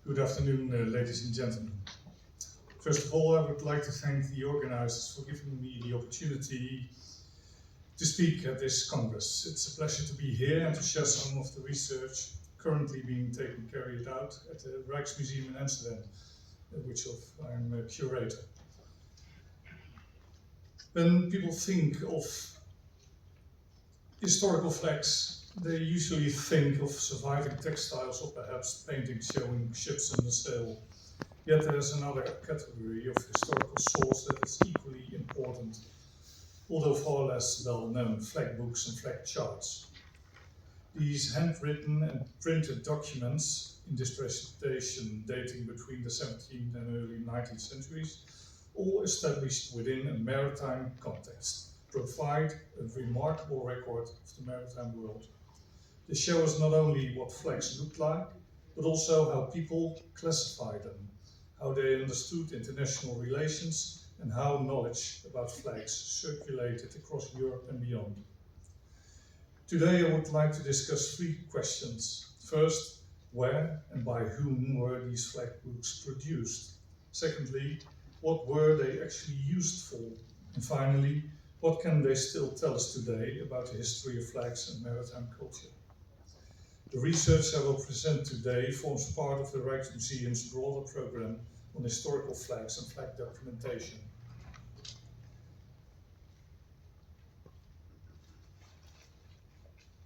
Good afternoon, ladies and gentlemen. First of all, I would like to thank the organizers for giving me the opportunity to speak at this Congress. It's a pleasure to be here and to share some of the research currently being carried out at the Rijksmuseum in Amsterdam, which I'm a curator. When people think of historical flags, they usually think of surviving textiles or perhaps paintings showing ships in the sail. Yet there's another category of historical source that is equally important, although far less well known: flag books and flag charts. These handwritten and printed documents in this presentation dating between the 17th and early 19th centuries, all established within a maritime context, provide a remarkable record of the maritime world. They show us not only what flags looked like, but also how people classified them, how they understood international relations, and how knowledge about flags circulated across Europe and beyond. Today I would like to discuss three questions. First, where and by whom were these flag books produced? Secondly, what were they actually used for? And finally, what can they still tell us today about the history of flags and maritime culture? The research I will present today forms part of the Rijksmuseum's broader program on historical flags and flag documentation.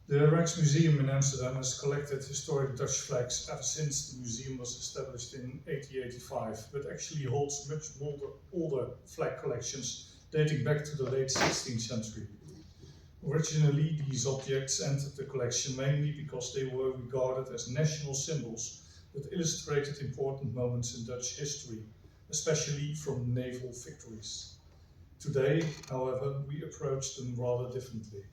The Rijksmuseum in Amsterdam has collected historic Dutch flags ever since the museum was established in 1885, but actually holds much older flag collections dating back to the late 16th century. Originally, these objects entered the collection mainly because they were regarded as national symbols that illustrated important moments in Dutch history, especially from naval victories. Today, however, we approach them rather differently.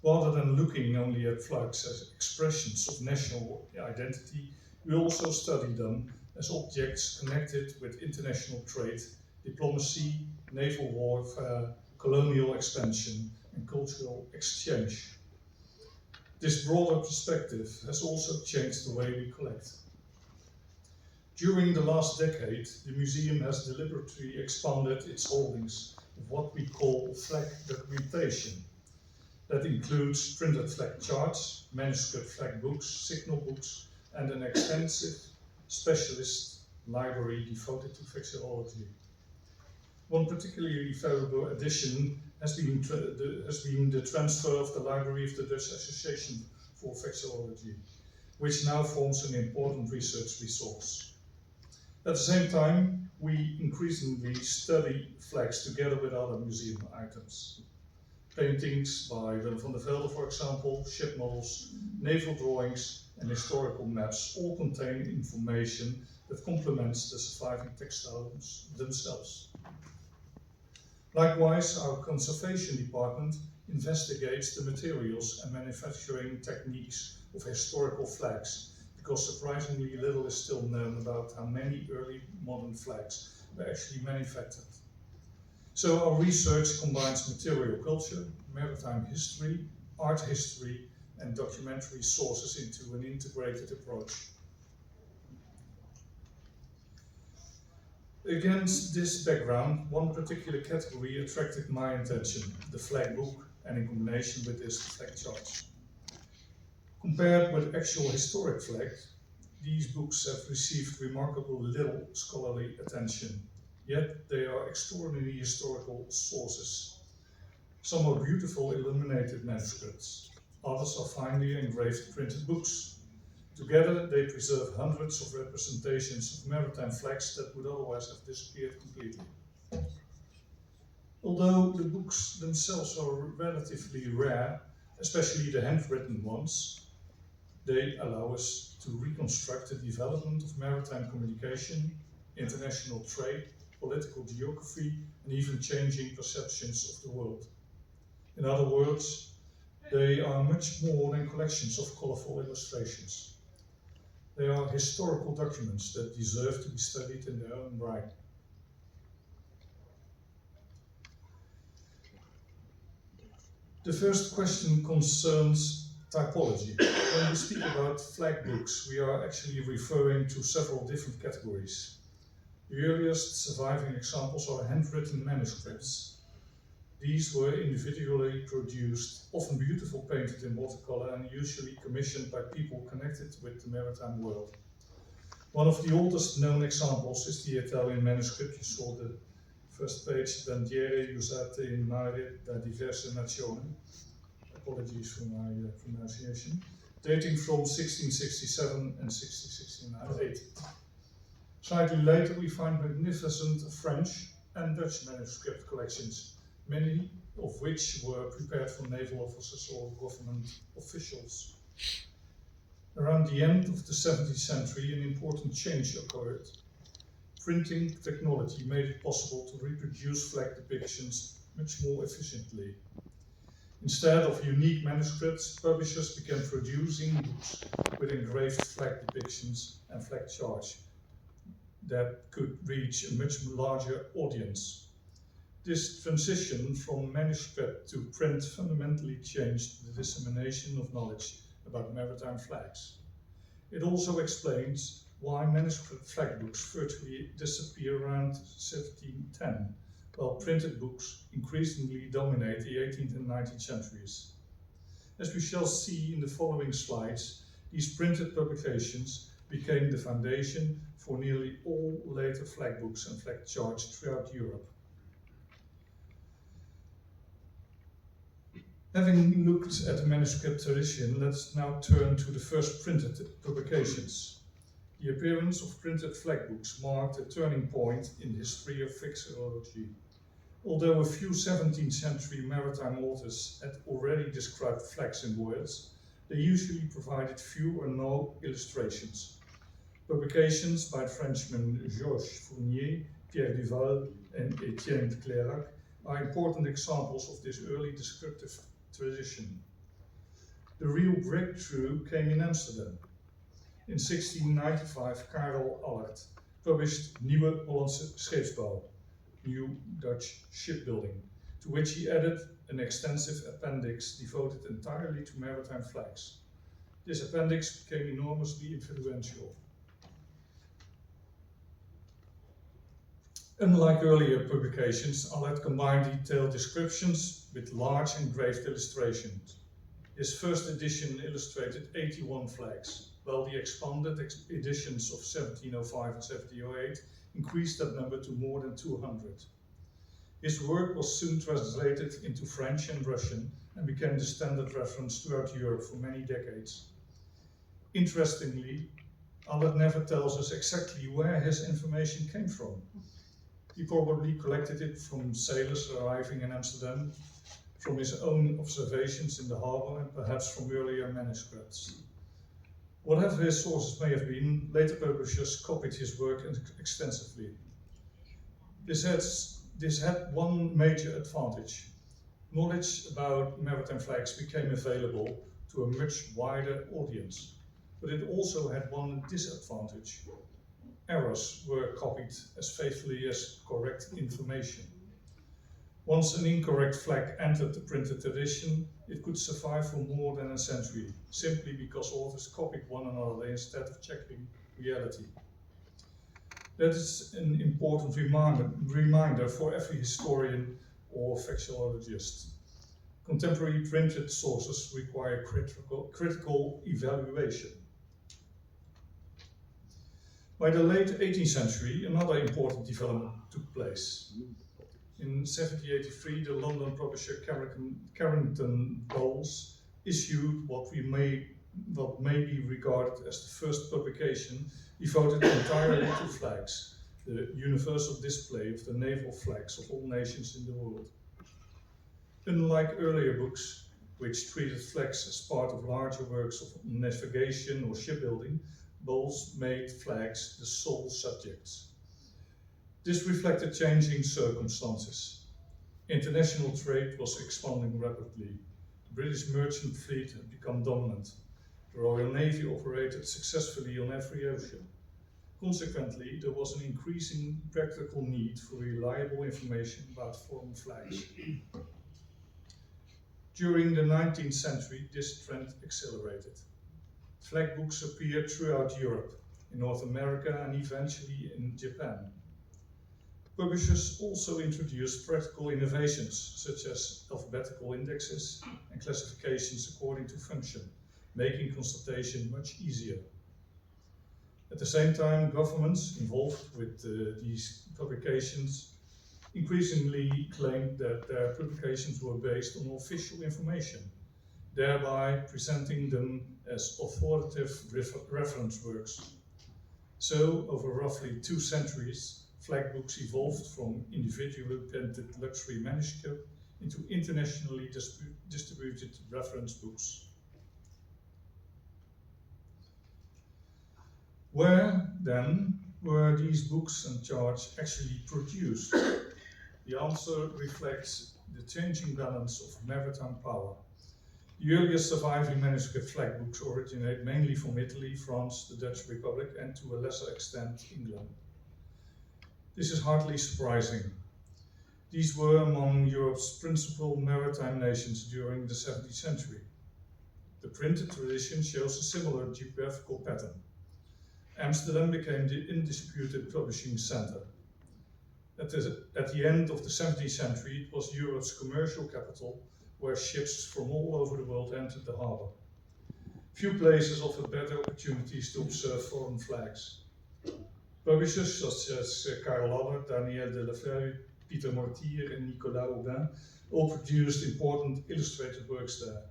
Rather than looking only at flags as expressions of national identity, we also study them as objects connected with international trade, diplomacy, naval warfare, colonial expansion, and cultural exchange. This broader perspective has also changed the way we collect. During the last decade, the museum has deliberately expanded its holdings of what we call flag documentation. That includes printed flag charts, manuscript flag books, signal books, and an extensive specialist library devoted to vexillology. One particularly valuable addition has been the transfer of the library of the Dutch Association for Vexillology, which now forms an important research resource. At the same time, we increasingly study flags together with other museum items. Paintings by Willem van der Velde, for example, ship models, naval drawings, and historical maps all contain information that complements the surviving textiles themselves. Likewise, our conservation department investigates the materials and manufacturing techniques of historical flags, because surprisingly little is still known about how many early modern flags were actually manufactured. So our research combines material culture, maritime history, art history, and documentary sources into an integrated approach. Against this background, one particular category attracted my attention: the flag book, and in combination with this, the flag charts. Compared with actual historic flags, these books have received remarkably little scholarly attention, yet they are extraordinary historical sources. Some are beautiful illuminated manuscripts, others are finely engraved printed books. Together, they preserve hundreds of representations of maritime flags that would otherwise have disappeared completely. Although the books themselves are relatively rare, especially the handwritten ones, they allow us to reconstruct the development of maritime communication, international trade, political geography, and even changing perceptions of the world. In other words, they are much more than collections of colorful illustrations. They are historical documents that deserve to be studied in their own right. The first question concerns Typology. When we speak about flag books, we are actually referring to several different categories. The earliest surviving examples are handwritten manuscripts. These were individually produced, often beautiful, painted in watercolor, and usually commissioned by people connected with the maritime world. One of the oldest known examples is the Italian manuscript. You saw the first page, Bandiere usate in mare da diverse nazioni. Apologies for my pronunciation. Dating from 1667 and 1668. Slightly later we find magnificent French and Dutch manuscript collections, many of which were prepared for naval officers or government officials. Around the end of the 17th century, an important change occurred. Printing technology made it possible to reproduce flag depictions much more efficiently. Instead of unique manuscripts, publishers began producing books with engraved flag depictions and flag charts that could reach a much larger audience. This transition from manuscript to print fundamentally changed the dissemination of knowledge about maritime flags. It also explains why manuscript flag books virtually disappear around 1710, while printed books increasingly dominate the 18th and 19th centuries. As we shall see in the following slides, these printed publications became the foundation for nearly all later flag books and flag charts throughout Europe. Having looked at the manuscript tradition, let's now turn to the first printed publications. The appearance of printed flag books marked a turning point in the history of vixerology. Although a few 17th century maritime authors had already described flags in words, they usually provided few or no illustrations. Publications by Frenchmen Georges Fournier, Pierre Duval, and Etienne de Clairac are important examples of this early descriptive tradition. The real breakthrough came in Amsterdam. In 1695, Karel Allert published Nieuwe Hollandse Scheepsbouw, New Dutch Shipbuilding, to which he added an extensive appendix devoted entirely to maritime flags. This appendix became enormously influential. Unlike earlier publications, Allert combined detailed descriptions with large engraved illustrations. His first edition illustrated 81 flags, while the expanded editions of 1705 and 1708 increased that number to more than 200. His work was soon translated into French and Russian and became the standard reference throughout Europe for many decades. Interestingly, Allert never tells us exactly where his information came from. He probably collected it from sailors arriving in Amsterdam, from his own observations in the harbor, and perhaps from earlier manuscripts. Whatever his sources may have been, later publishers copied his work extensively. This had one major advantage. Knowledge about maritime flags became available to a much wider audience, but it also had one disadvantage. Errors were copied as faithfully as correct information. Once an incorrect flag entered the printed edition, it could survive for more than a century, simply because authors copied one another instead of checking reality. That is an important reminder for every historian or vexillologist. Contemporary printed sources require critical evaluation. By the late 18th century, another important development took place. In 1783, the London publisher Carrington Bowles issued what may be regarded as the first publication devoted entirely to flags, the universal display of the naval flags of all nations in the world. Unlike earlier books, which treated flags as part of larger works of navigation or shipbuilding, Bowles made flags the sole subjects. This reflected changing circumstances. International trade was expanding rapidly. The British merchant fleet had become dominant. The Royal Navy operated successfully on every ocean. Consequently, there was an increasing practical need for reliable information about foreign flags. During the 19th century, this trend accelerated. Flag books appeared throughout Europe, in North America, and eventually in Japan. Publishers also introduced practical innovations, such as alphabetical indexes and classifications according to function, making consultation much easier. At the same time, governments involved with these publications increasingly claimed that their publications were based on official information, thereby presenting them as authoritative reference works. So, over roughly 2 centuries, flag books evolved from individually printed luxury manuscript into internationally distributed reference books. Where, then, were these books and charts actually produced? The answer reflects the changing balance of maritime power. The earliest surviving manuscript flag books originate mainly from Italy, France, the Dutch Republic, and to a lesser extent, England. This is hardly surprising. These were among Europe's principal maritime nations during the 17th century. The printed tradition shows a similar geographical pattern. Amsterdam became the undisputed publishing center. At the end of the 17th century, it was Europe's commercial capital, where ships from all over the world entered the harbor. Few places offered better opportunities to observe foreign flags. Publishers such as Karl Allard, Daniel de la Feuille, Peter Mortier, and Nicolas Aubin all produced important illustrated works there.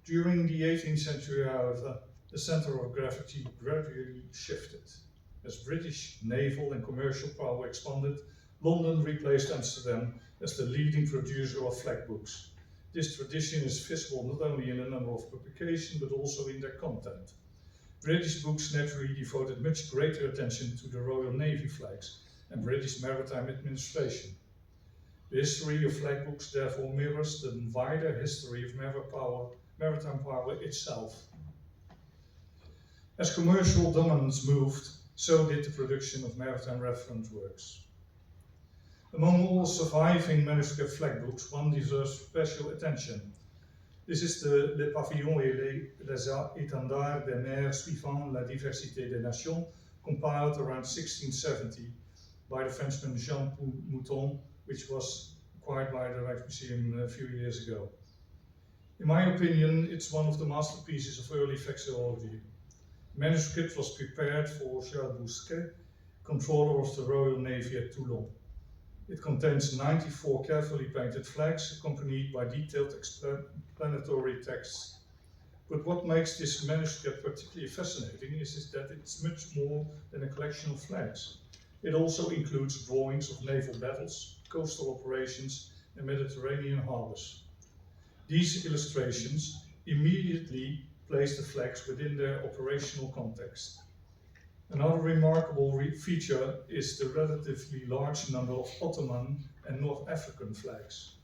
During the 18th century, however, the center of gravity gradually shifted. As British naval and commercial power expanded, London replaced Amsterdam as the leading producer of flag books. This tradition is visible not only in the number of publications, but also in their content. British books naturally devoted much greater attention to the Royal Navy flags and British maritime administration. The history of flag books therefore mirrors the wider history of maritime power itself. As commercial dominance moved, so did the production of maritime reference works. Among all surviving manuscript flag books, one deserves special attention. This is the Les Pavillons et les Étendards des Mers suivant la diversité des nations, compiled around 1670 by the Frenchman Jean Mouton, which was acquired by the Rijksmuseum a few years ago. In my opinion, it's one of the masterpieces of early vexillology. The manuscript was prepared for Charles Bousquet, controller of the Royal Navy at Toulon. It contains 94 carefully painted flags, accompanied by detailed explanatory texts. But what makes this manuscript particularly fascinating is that it's much more than a collection of flags. It also includes drawings of naval battles, coastal operations, and Mediterranean harbors. These illustrations immediately place the flags within their operational context. Another remarkable feature is the relatively large number of Ottoman and North African flags.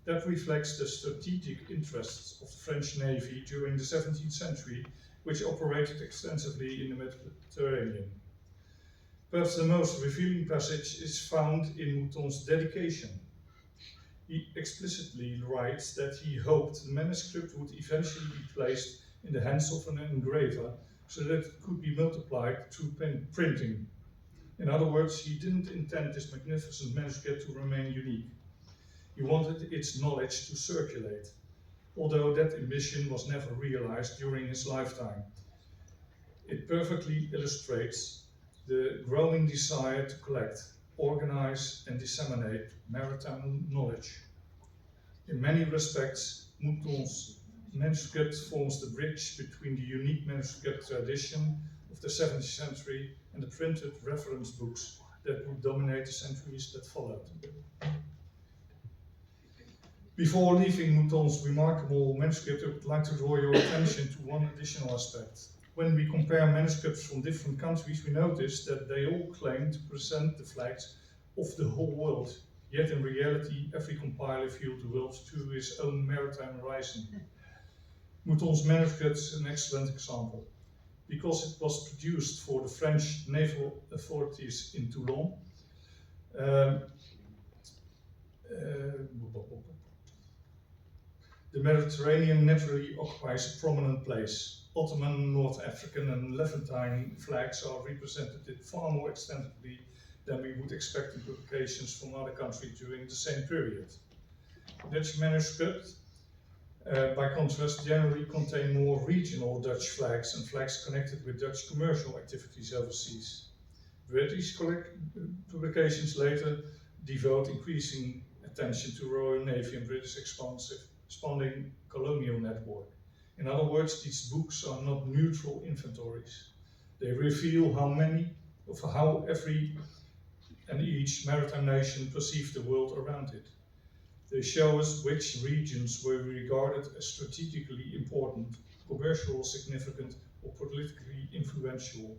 That reflects the strategic interests of the French Navy during the 17th century, which operated extensively in the Mediterranean. Perhaps the most revealing passage is found in Mouton's dedication. He explicitly writes that he hoped the manuscript would eventually be placed in the hands of an engraver so that it could be multiplied through printing. In other words, he didn't intend this magnificent manuscript to remain unique. He wanted its knowledge to circulate, although that ambition was never realized during his lifetime. It perfectly illustrates the growing desire to collect, organize, and disseminate maritime knowledge. In many respects, Mouton's manuscript forms the bridge between the unique manuscript tradition of the 17th century and the printed reference books that would dominate the centuries that followed. Before leaving Mouton's remarkable manuscript, I would like to draw your attention to one additional aspect. When we compare manuscripts from different countries, we notice that they all claim to present the flags of the whole world. Yet in reality, every compiler viewed the world through his own maritime horizon. Mouton's manuscript is an excellent example. Because it was produced for the French naval authorities in Toulon, The Mediterranean naturally occupies a prominent place. Ottoman, North African and Levantine flags are represented far more extensively than we would expect in publications from other countries during the same period. Dutch manuscripts, by contrast, generally contain more regional Dutch flags and flags connected with Dutch commercial activities overseas. British publications later devote increasing attention to Royal Navy and British expanding colonial network. In other words, these books are not neutral inventories. They reveal how every and each maritime nation perceived the world around it. They show us which regions were regarded as strategically important, commercially significant, or politically influential.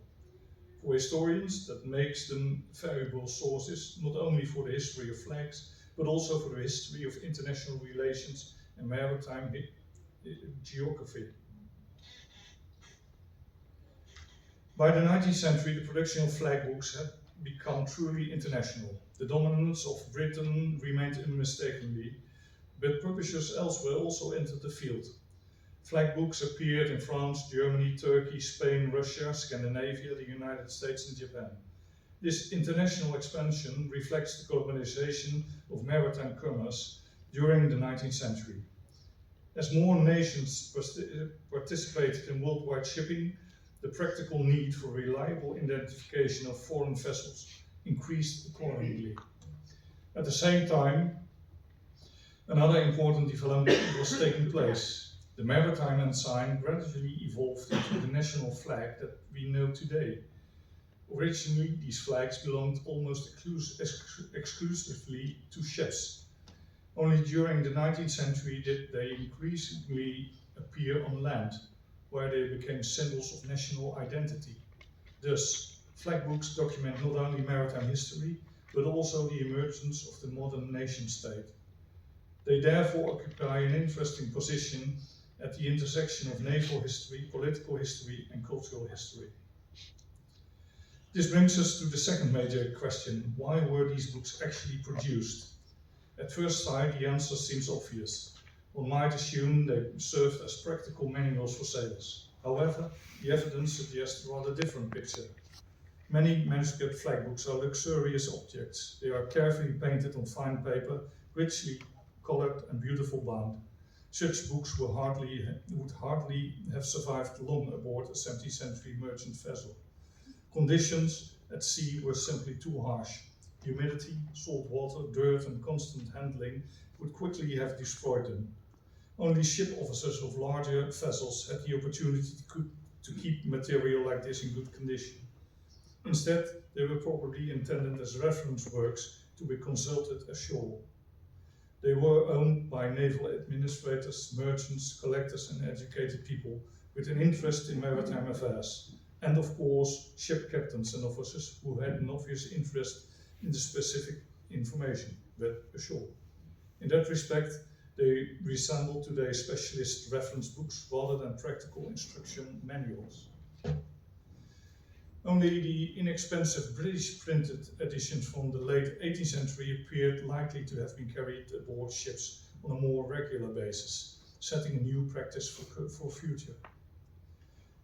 For historians, that makes them valuable sources not only for the history of flags, but also for the history of international relations and maritime geography. By the 19th century, the production of flag books had become truly international. The dominance of Britain remained unmistakably, but publishers elsewhere also entered the field. Flag books appeared in France, Germany, Turkey, Spain, Russia, Scandinavia, the United States and Japan. This international expansion reflects the globalization of maritime commerce during the 19th century. As more nations participated in worldwide shipping, the practical need for reliable identification of foreign vessels increased accordingly. At the same time, another important development was taking place. The maritime ensign gradually evolved into the national flag that we know today. Originally, these flags belonged almost exclusively to ships. Only during the 19th century did they increasingly appear on land, where they became symbols of national identity. Thus, flag books document not only maritime history, but also the emergence of the modern nation-state. They therefore occupy an interesting position at the intersection of naval history, political history, and cultural history. This brings us to the second major question: why were these books actually produced? At first sight, the answer seems obvious. One might assume they served as practical manuals for sailors. However, the evidence suggests a rather different picture. Many manuscript flag books are luxurious objects. They are carefully painted on fine paper, richly colored and beautiful bound. Such books would hardly have survived long aboard a 17th century merchant vessel. Conditions at sea were simply too harsh. Humidity, salt water, dirt and constant handling would quickly have destroyed them. Only ship officers of larger vessels had the opportunity to keep material like this in good condition. Instead, they were probably intended as reference works to be consulted ashore. They were owned by naval administrators, merchants, collectors and educated people with an interest in maritime affairs, and of course ship captains and officers who had an obvious interest in the specific information, but ashore. In that respect, they resemble today's specialist reference books rather than practical instruction manuals. Only the inexpensive British printed editions from the late 18th century appeared likely to have been carried aboard ships on a more regular basis, setting a new practice for future.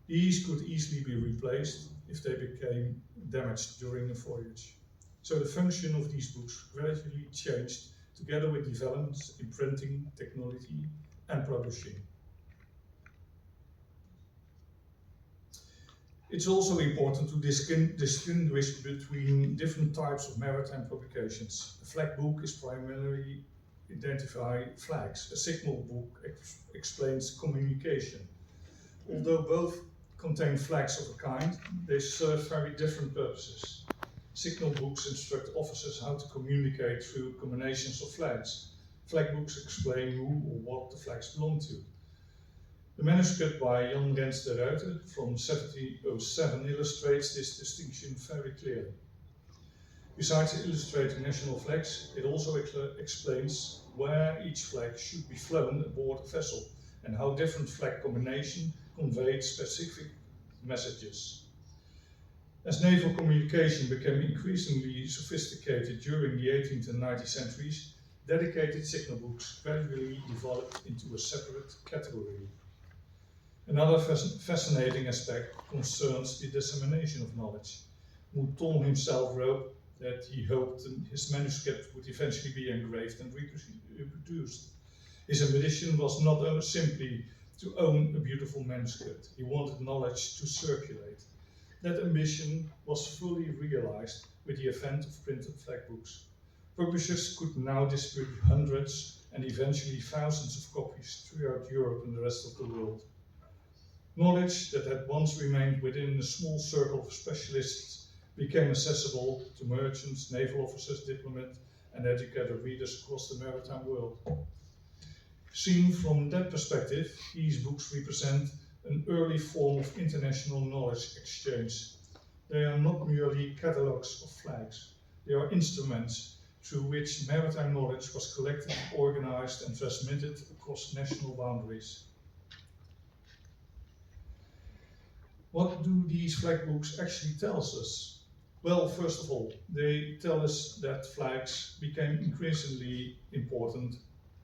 These could easily be replaced if they became damaged during a voyage. So the function of these books gradually changed together with developments in printing, technology and publishing. It's also important to distinguish between different types of maritime publications. A flag book is primarily identify flags. A signal book explains communication. Although both contain flags of a kind, they serve very different purposes. Signal books instruct officers how to communicate through combinations of flags. Flag books explain who or what the flags belong to. The manuscript by Jan Rens de Ruyter from 1707 illustrates this distinction very clearly. Besides illustrating national flags, it also explains where each flag should be flown aboard a vessel and how different flag combinations conveyed specific messages. As naval communication became increasingly sophisticated during the 18th and 19th centuries, dedicated signal books gradually developed into a separate category. Another fascinating aspect concerns the dissemination of knowledge. Mouton himself wrote that he hoped his manuscript would eventually be engraved and reproduced. His ambition was not simply to own a beautiful manuscript, he wanted knowledge to circulate. That ambition was fully realized with the advent of printed flag books. Publishers could now distribute hundreds and eventually thousands of copies throughout Europe and the rest of the world. Knowledge that had once remained within a small circle of specialists became accessible to merchants, naval officers, diplomats, and educated readers across the maritime world. Seen from that perspective, these books represent an early form of international knowledge exchange. They are not merely catalogues of flags, they are instruments through which maritime knowledge was collected, organized, and transmitted across national boundaries. What do these flag books actually tell us? Well, first of all, they tell us that flags became increasingly important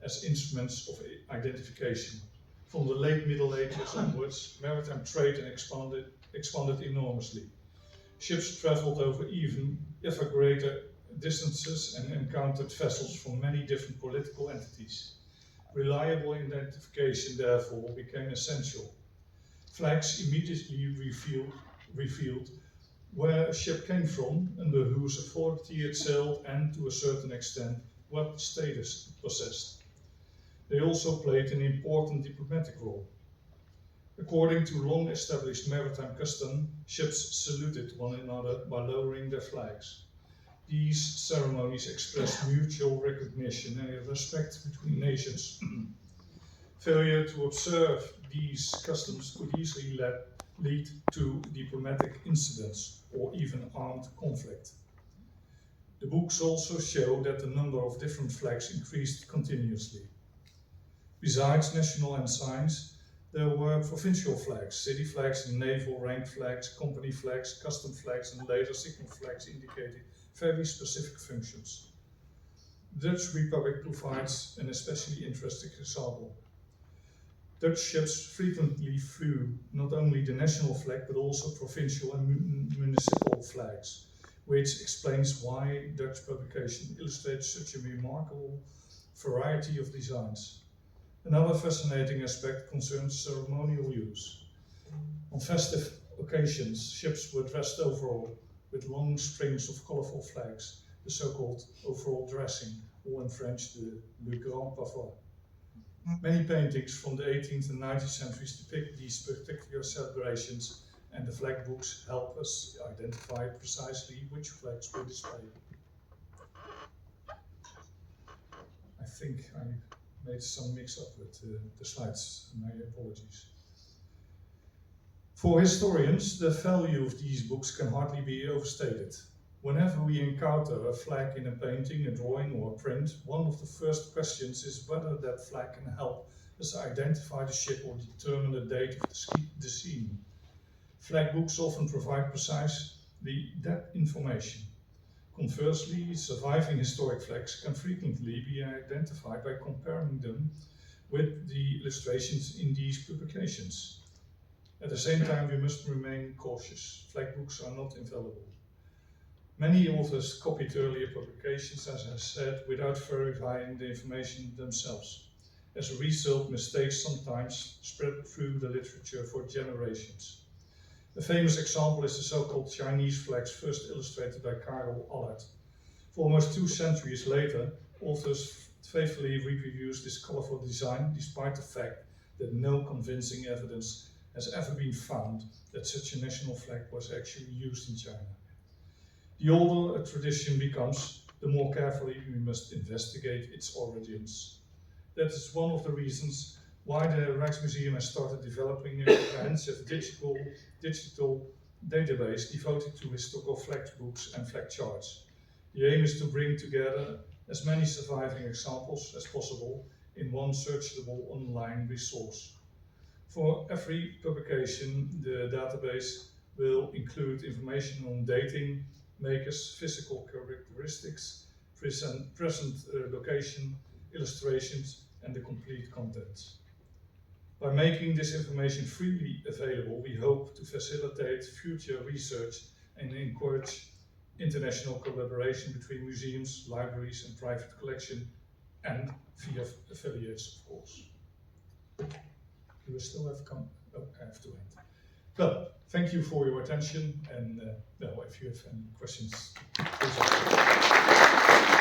as instruments of identification. From the late Middle Ages onwards, maritime trade expanded enormously. Ships traveled over ever greater distances and encountered vessels from many different political entities. Reliable identification, therefore, became essential. Flags immediately revealed where a ship came from, under whose authority it sailed, and to a certain extent, what status it possessed. They also played an important diplomatic role. According to long-established maritime custom, ships saluted one another by lowering their flags. These ceremonies expressed mutual recognition and respect between nations. Failure to observe these customs could easily lead to diplomatic incidents or even armed conflict. The books also show that the number of different flags increased continuously. Besides national ensigns, there were provincial flags, city flags, naval rank flags, company flags, custom flags, and later signal flags indicating very specific functions. The Dutch Republic provides an especially interesting example. Dutch ships frequently flew not only the national flag but also provincial and municipal flags, which explains why Dutch publication illustrates such a remarkable variety of designs. Another fascinating aspect concerns ceremonial use. On festive occasions, ships were dressed overall with long strings of colorful flags, the so-called overall dressing, or in French, le grand pavois. Many paintings from the 18th and 19th centuries depict these particular celebrations, and the flag books help us identify precisely which flags were displayed. I think I made some mix-up with the slides, my apologies. For historians, the value of these books can hardly be overstated. Whenever we encounter a flag in a painting, a drawing, or a print, one of the first questions is whether that flag can help us identify the ship or determine the date of the scene. Flag books often provide precisely that information. Conversely, surviving historic flags can frequently be identified by comparing them with the illustrations in these publications. At the same time, we must remain cautious. Flag books are not infallible. Many authors copied earlier publications, as I said, without verifying the information themselves. As a result, mistakes sometimes spread through the literature for generations. A famous example is the so-called Chinese flags, first illustrated by Karel Allard. For almost 2 centuries later, authors faithfully reproduced this colorful design, despite the fact that no convincing evidence has ever been found that such a national flag was actually used in China. The older a tradition becomes, the more carefully we must investigate its origins. That is one of the reasons why the Rijksmuseum has started developing a comprehensive digital database devoted to historical flag books and flag charts. The aim is to bring together as many surviving examples as possible in one searchable online resource. For every publication, the database will include information on dating, makers, physical characteristics, present location, illustrations, and the complete contents. By making this information freely available, we hope to facilitate future research and encourage international collaboration between museums, libraries, and private collection, and via affiliates, of course. Do we still have I have to end. Well, thank you for your attention, and well, if you have any questions, please ask.